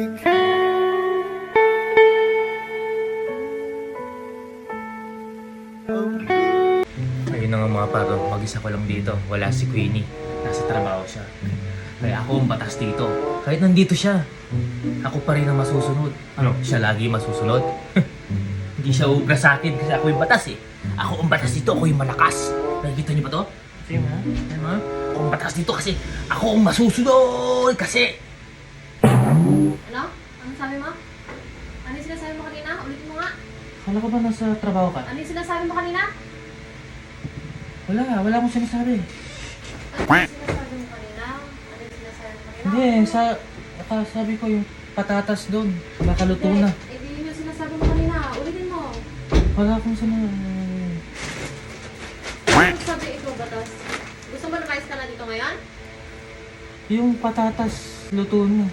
Ayun na nga mga paro, mag-isa ko lang dito. Wala si Queenie. Nasa trabaho siya. Kaya ako ang batas dito. Kahit nandito siya, ako pa rin ang masusunod. Ano, siya lagi masusunod? Hindi siya ubra sa akin kasi ako yung batas eh. Ako ang batas dito, ako yung malakas. Nakikita niyo ba to? Sige ha? Ha? Ako ang batas dito kasi ako ang masusunod kasi. Ano? Ano sabi mo? Ano yung sinasabi mo kanina? Ulitin mo nga. Kala ko ba nasa trabaho ka? Ano yung sinasabi mo kanina? Wala akong sinasabi. Ano yung sinasabi mo kanina? Ano yung sinasabi mo kanina? Hindi, sabi ko yung patatas doon. Baka luto na. Eh, di yun yung sinasabi mo kanina. Ulitin mo. Wala akong sinasabi. Ano sabi ikaw, batas? Gusto mo lumayas ka na dito ngayon? Yung patatas luto na.